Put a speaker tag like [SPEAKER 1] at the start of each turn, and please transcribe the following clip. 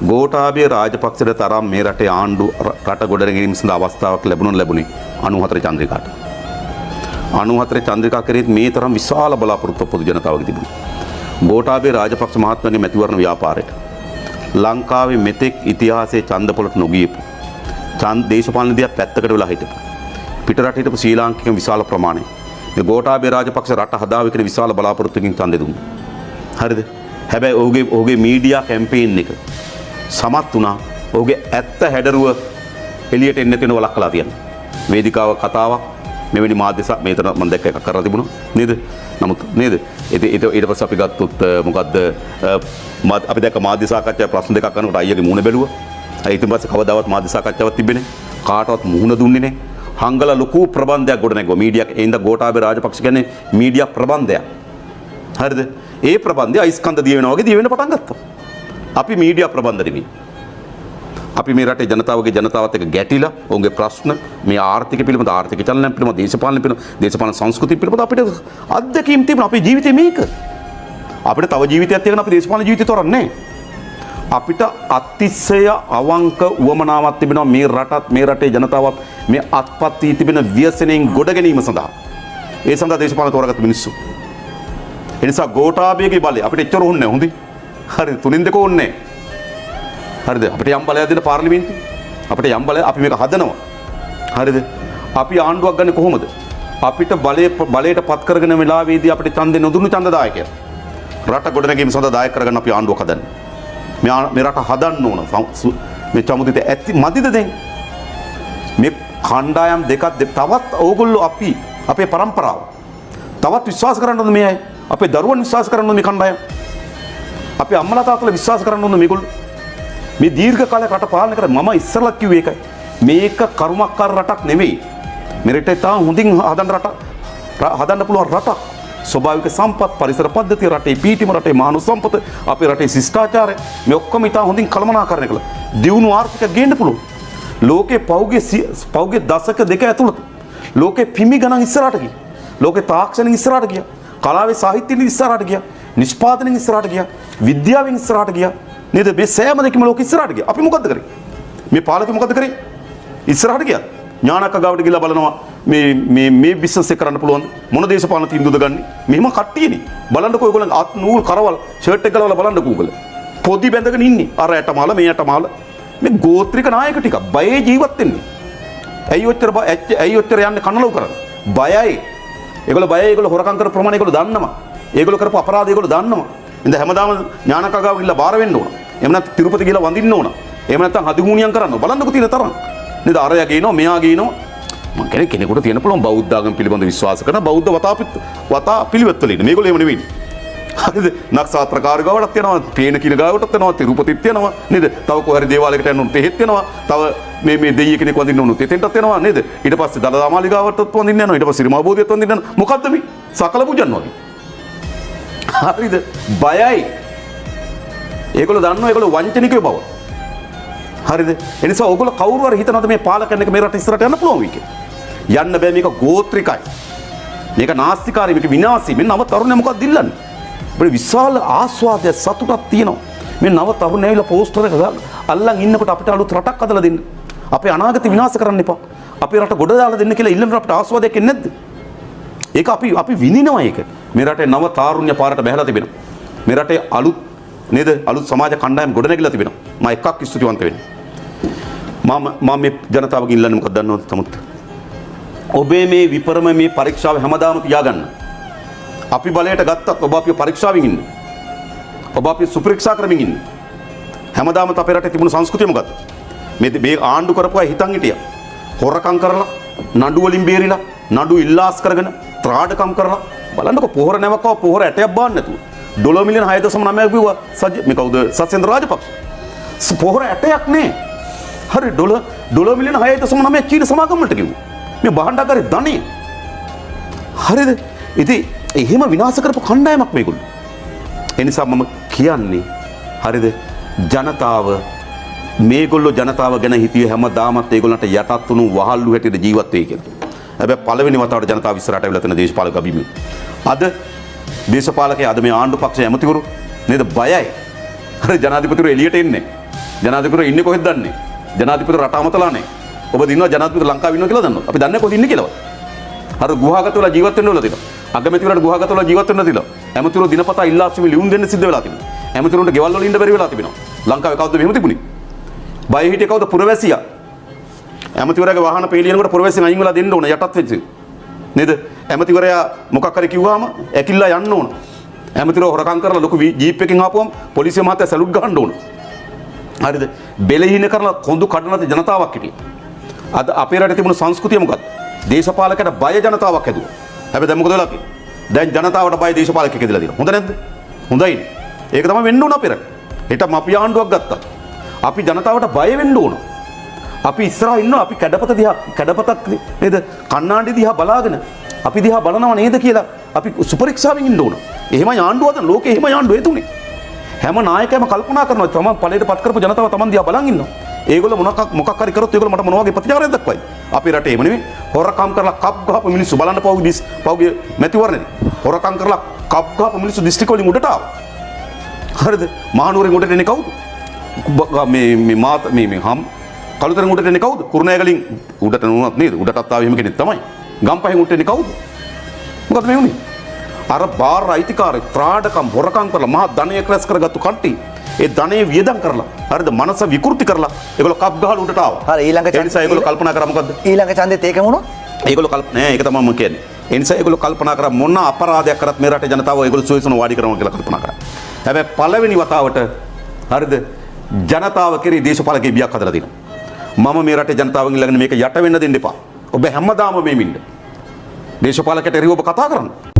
[SPEAKER 1] ගෝඨාභය රාජපක්ෂට තරම් මේ රටේ ආණ්ඩු රට ගොඩනැගීම සඳහා අවස්ථාවක් ලැබුණේ 94 චන්ද්‍රිකාට. 94 චන්ද්‍රිකා කරේත් මේ තරම් විශාල බලාපොරොත්තු පොදු ජනතාවගේ තිබුණා. ගෝඨාභය රාජපක්ෂ මහත්මයාගේ මැතිවරණ ව්‍යාපාරයට ලංකාවේ මෙතෙක් ඉතිහාසයේ ඡන්දපොළට නොගියපු දේශපාලන දිහා පැත්තකට වෙලා හිටපු පිටරට හිටපු ශ්‍රී ලාංකික විශාල ප්‍රමාණයක් මේ ගෝඨාභය රාජපක්ෂ රට හදාවේ කියන විශාල බලාපොරොත්තුකින් ඡන්දෙ දුන්නා. හරිද? හැබැයි ඔහුගේ මීඩියා කැම්පේන් එක සමත් වුණා. ඔහුගේ ඇත්ත හැඩරුව එළියට එන්න තියෙන වලක්කලා තියෙනවා. වේදිකාව කතාවක් මෙවැනි මාධ්‍යසා මේතන මම දැක්ක එකක් කරලා තිබුණා නේද? නමුත් නේද? ඊට පස්සේ අපි ගත්තොත් මොකද්ද අපි දැක්ක මාධ්‍ය සාකච්ඡාවේ ප්‍රශ්න දෙකක් කරනකොට අයියගේ මූණ බැලුවා. ඊට පස්සේ කවදාවත් මාධ්‍ය සාකච්ඡාවක් තිබෙන්නේ නැහැ. කාටවත් මුහුණ දුන්නේ නැහැ. හංගල ලොකු ප්‍රබන්ධයක් ගොඩ නැගුවා. මීඩියා එින්ද ගෝඨාභය රාජපක්ෂ කියන්නේ මීඩියා ප්‍රබන්ධයක්. හරිද? ඒ ප්‍රබන්ධය අයිස්කන්ධ දිය වෙනවා වගේ දිය වෙන්න පටන් ගත්තා. අපි මීඩියා ප්‍රබන්ධ නෙමෙයි. අපි මේ රටේ ජනතාවත් එක්ක ගැටිලා ඔවුන්ගේ ප්‍රශ්න මේ ආර්ථික පිළිබඳ ආර්ථික චලනය පිළිබඳ දේශපාලන සංස්කෘතිය පිළිබඳ අපිට අත්දැකීම් තිබුණා. අපේ ජීවිතේ මේක. අපිට තව ජීවිතයක් තියෙනවා. අපි දේශපාලන ජීවිතය තොරන්නේ නැහැ. අපිට අතිශය අවංක උවමනාවක් තිබෙනවා මේ රටත් මේ රටේ ජනතාවත් මේ අත්පත් වී තිබෙන ව්‍යසනයෙන් ගොඩ ගැනීම සඳහා. ඒ සඳහා දේශපාලන තෝරාගත්ත මිනිස්සු. ඒ නිසා ගෝඨාභයගේ බලය අපිට එච්චර ඕනේ නැහැ. හොඳයි. හරිද? තුنين දෙක ඕනේ නැහැ. හරිද? අපිට යම් බලයක් දෙන පාර්ලිමේන්තුවේ අපිට යම් බලයක් අපි මේක හදනවා. හරිද? අපි ආණ්ඩුවක් ගන්න කොහොමද? අපිට බලයට පත් කරගෙන වෙලාවේදී අපිට ඡන්දෙ නොදුන්නු ඡන්දදායකයා. රට ගොඩනැගීම සඳහා දායක කරගන්න අපි ආණ්ඩුවක් හදන්නේ. මේ රට හදන්න ඕන. මේ චමුදිත ඇති මදිද දැන්? මේ කණ්ඩායම් දෙකක් තවත් ඕගොල්ලෝ අපේ પરම්පරාව තවත් විශ්වාස කරන්න ඕන මේ අය. අපේ දරුවන් විශ්වාස කරන්න ඕන මේ කණ්ඩායම්. අපේ අම්මලා තාත්තලා විශ්වාස කරන්න ඕන මේගොල්ලෝ. මේ දීර්ඝ කාලයක් රට පාලනය කරා. මම ඉස්සරලා කිව්වේ ඒකයි. මේක කරුමක්කාර රටක් නෙමෙයි. මේ රටේ තාම හොඳින් හදන්න පුළුවන් රටක්. ස්වභාවික සම්පත් පරිසර පද්ධතිය රටේ පීඨිම රටේ මානව සම්පත අපේ රටේ ශිෂ්ටාචාරය මේ ඔක්කොම ඉතා හොඳින් කළමනාකරණය කළා. දියුණු ආර්ථිකයක් ගේන්න පුළුවන්. ලෝකේ පෞගේ දශක දෙක ඇතුළත ලෝකේ පිමි ගණන් ඉස්සරහට ගියා. ලෝකේ තාක්ෂණයෙන් ඉස්සරහට ගියා. කලාවේ සාහිත්‍යයෙන් ඉස්සරහට ගියා. නිෂ්පාදනයෙන් ඉස්සරහට ගියා. විද්‍යාවෙන් ඉස්සරහට ගියා. නේද? මේ සෑම දෙකම ලෝකෙ ඉස්සරහට ගියා. අපි මොකද්ද කරේ? මේ පාලකෙ මොකද්ද කරේ? ඉස්සරහට ගියා. ඥානක ගාවට ගිහලා බලනවා මේ බිස්නස් එක කරන්න පුළුවන් මොන දේශපාලන තීන්දුවද ගන්න. මෙහෙම කට්ටියනේ. බලන්නකෝ ඔයගොල්ලෝ අත් නූල් කරවල ෂර්ට් එක ගලවලා බලන්නකෝ ඔයගොල්ලෝ. පොඩි බැඳගෙන ඉන්නේ. අර ඇටමාල මේ ඇටමාල. මේ ගෝත්‍රික නායක ටික බයේ ජීවත් වෙන්නේ. ඇයි ඔච්චර යන්නේ කන්නලව් කරන්නේ? බයයි. ඒගොල්ලෝ බයයි. ඒගොල්ලෝ හොරකම් කරපු ප්‍රමාණය ඒගොල්ලෝ දන්නවා. ඒගොල්ලෝ කරපු අපරාධ ඒගොල්ලෝ දන්නවා. ඉතින් හැමදාම ඥානක ගාව ගිහලා බාර වෙන්න ඕන. එහෙම නැත්නම් තිරුපති ගිහලා වඳින්න ඕන. එහෙම නැත්නම් හදිහුණියම් කරන්න. බලන්නකෝ තියෙන තරම්. නේද? අරයා ගේනවා මෙයා ගේනවා. මම කියන්නේ කෙනෙකුට තියෙන පුළුවන් බෞද්ධ ආගම පිළිබඳ විශ්වාස කරන බෞද්ධ වතා පිළිවෙත් වල ඉන්න. මේගොල්ලෝ එහෙම නෙවෙයි. හරිද? නක්ෂත්‍රකාර ගාවටත් යනවා, පේන කින ගාවටත් යනවා, තිරුපතිත් යනවා නේද? තව කොහරි දේවාලයකට යන්න උන් තෙහෙත් යනවා. තව මේ දෙයිය කෙනෙක් වඳින්න උන් තෙතෙන්ටත් යනවා නේද? ඊට පස්සේ දලදා මාලිගාවටත් වඳින්න යනවා. ඊට පස්සේ සිරිමා බෝධියත් වඳින්න යනවා. මොකද්ද මේ? සකල පුජන් වගේ. හරිද? බයයි. ඒගොල්ලෝ දන්නවා ඒගොල්ලෝ වංචනිකයෝ බව. හරිද? ඒ නිසා ඕගොල්ලෝ කවුරු හරි හිතනවාද මේ පාලකයන් එක මේ රට ඉස්සරහට යන්න පුළුවන් වෙයි කියලා? යන්න බෑ. මේක ගෝත්‍රිකයි. මේක නාස්තිකාරී. මේක විනාශී. මේ නව තරුණයා මොකක්ද දිල්ලන්නේ? අපේ විශාල ආස්වාදයක් සතුටක් තියෙනවා. මේ නව තරුණයා ඇවිල්ලා පෝස්ටර් එක අල්ලන් ඉන්නකොට අපිට අලුත් රටක් හදලා දෙන්න. අපේ අනාගතය විනාශ කරන්න එපා. අපේ රට ගොඩ දාලා දෙන්න කියලා ඉල්ලන අපිට ආස්වාදයක් එන්නේ නැද්ද? ඒක අපි විඳිනවා ඒක. මේ රටේ නව තාරුණ්‍ය පාරට බැහැලා තිබෙනවා. මේ රටේ අලුත් නේද? අලුත් සමාජ කණ්ඩායම් ගොඩනැගිලා තිබෙනවා. මම එකක් ස්තුතිවන්ත වෙනවා. මම මේ ජනතාවගෙන් ඉල්ලන්නේ මොකක්ද දන්නවද තමුත්? ඔබේ මේ විපරම මේ පරීක්ෂාව හැමදාම තියාගන්න. අපි බලයට ගත්තත් ඔබ අපිව පරීක්ෂාවෙන් ඉන්න. ඔබ අපිව සුපරීක්ෂා කරමින් ඉන්න. හැමදාම අපේ රටේ තිබුණු සංස්කෘතිය මොකක්ද? මේ ආණ්ඩු කරපුවා හිතන් හිටියා. හොරකම් කරලා, නඩු වලින් බේරිලා, නඩු ඉල්ලාස් කරගෙන, ත්‍රාඩකම් කරලා බලන්නකො පොහොර නැවකව පොහොර ඇටයක් බාන්න නැතුව. $6 මිලියන 6.9ක් බිව්වා මේ කවුද? සත්සේන්ද්‍ර රාජපක්ෂ. පොහොර ඇටයක් නේ. හරි $6 මිලියන 6.9ක් චීන සමාගම් වලට කිව්වා. මේ බහණ්ඩාගාරේ ධනෙ. හරිද? ඉතින් එහෙම විනාශ කරපු කණ්ඩායමක් මේගොල්ලෝ. ඒ නිසා මම කියන්නේ හරිද? මේගොල්ලෝ ජනතාව ගැන හිතියේ හැමදාමත් ඒගොල්ලන්ට යටත් වුණු වහල්ලු හැටියට ජීවත් වෙයි කියලා. හැබැයි පළවෙනි වතාවට ජනතාව ඉස්සරහට ඇවිල්ලා තියෙන දේශපාලක අභිමු. අද දේශපාලකයා අද මේ ආණ්ඩු පක්ෂයේ ඇමතිවරු නේද බයයි. හරි ජනාධිපතිවරු එළියට එන්නේ. ජනාධිපතිවරු ඉන්නේ කොහෙද දන්නේ? ජනාධිපතිවරු රට අමතලානේ. ඔබ දිනනවා ජනාධිපතිවරු ලංකාවේ ඉන්නවා කියලා දන්නවද? අපි දන්නේ කොහෙද ඉන්නේ කියලාවත්. අර ගුහාගත වෙලා ජීවත් වෙන්න වෙලා තියෙනවා. අගමැතිවරට ගුහාගත වෙලා ජීවත් වෙන්න තියෙනවා. ඇමතිවරු දිනපතා ඉල්ලාස්මි ලියුම් දෙන්න සිද්ධ වෙලා තිබුණා. ඇමතිවරුන්ට ගෙවල් වල ඉන්න බැරි වෙලා තිබෙනවා. ලංකාවේ කවුද මෙහෙම තිබුණේ? බය හිටියේ කවුද? පුරවැසියා. ඇමතිවරයාගේ වාහන පේලියනකොට පුරවැසියන් අයින් වෙලා දෙන්න ඕන යටත් වෙච්ච. නේද? ඇමතිවරයා මොකක් හරි කිව්වම ඇකිල්ලා යන්න ඕන. ඇමතිවරයා හොරකම් කරලා ලොකු ජීප් එකකින් ආපුවම පොලිසිය මහත්තයා සැලුට් ගහන්න ඕන. හරිද? බෙලහීන කරලා කොඳු කඩන ජනතාවක් හිටියේ. අද අපේ රටේ තිබුණු සංස්කෘතිය මොකක්ද? දේශපාලකයට බය ජනතාවක් හැදුවා. හැබැයි දැන් මොකද වෙලා තියෙන්නේ? දැන් ජනතාවට බය දේශපාලකයෙක් ඇදලා තියෙනවා. හොඳ නැද්ද? හොඳයි. ඒක තමයි වෙන්න ඕන අපේ රටේ. හෙට මාපිය ආණ්ඩුවක් ගත්තා. අපි ජනතාවට බය වෙන්න ඕන. අපි ඉස්සරහා ඉන්නවා අපි කැඩපතක් නේද? කන්නාඩි දිහා බලාගෙන අපි දිහා බලනව නේද කියලා අපි සුපරීක්ෂාවෙන් ඉන්න ඕන. එහෙමයි ආණ්ඩුව හදන ලෝකේ එහෙමයි ආණ්ඩුව හේතුනේ. හැම නායකයම කල්පනා කරනවා තමන් ඵලයට පත් කරපු ජනතාව තමන් දිහා බලන් ඉන්නවා. ඒගොල්ලෝ මොකක් හරි කරොත් ඒගොල්ලෝ මට මොන වගේ ප්‍රතිචාරයක් දක්වයි. අපේ රටේ එහෙම නෙමෙයි. හොරකම් කරලා කප් ගහපු මිනිස්සු බලන්න පෞගේ මැතිවරණේ. හොරකම් කරලා කප් ගහපු මිනිස්සු දිස්ත්‍රික්ක වලින් උඩට ආවා. හරිද? මහනුවරින් උඩට එන්නේ කවුද? මේ හම් කළුතරෙන් උඩට එන්නේ කවුද? කුරුණෑගලින් උඩට නුනත් නේද? උඩටත් ආවේ එහෙම කෙනෙක් තමයි. ගම්පහෙන් උඩට එන්නේ කවුද? මොකද මේ වුනේ? අර බාර අයිතිකාරය ත්‍රාඩකම් හොරකම් කරලා මහා ධනය ක්‍රැස් කරගත්තු කට්ටිය ඒ ධනය වියදම් කරලා හරිද මනස විකෘති කරලා ඒගොල්ලෝ කප් ගහලා උඩට ආවා.
[SPEAKER 2] හරි ඊළඟ
[SPEAKER 1] ඒ නිසා ඒගොල්ලෝ කල්පනා කරා මොකද්ද?
[SPEAKER 2] ඊළඟ ඡන්දෙත් ඒකම වුණා.
[SPEAKER 1] ඒගොල්ලෝ නෑ ඒක තමයි මම කියන්නේ. ඒ නිසා ඒගොල්ලෝ කල්පනා කරා මොන අපරාධයක් කරත් මේ රටේ ජනතාව ඒගොල්ලෝ සුවේසන වාඩි කරනවා කියලා කල්පනා කරා. හැබැයි පළවෙනි වතාවට හරිද ජනතාව කෙරේ දේශපාලකේ බියක් හදලා තිනවා. මම මේ රටේ ජනතාවගෙන් ළඟ මේක යට වෙන්න දෙන්න එපා. ඔබ හැමදාම මේ මින්න. දේශපාලකයට එරෙහිව ඔබ කතා කරන්න.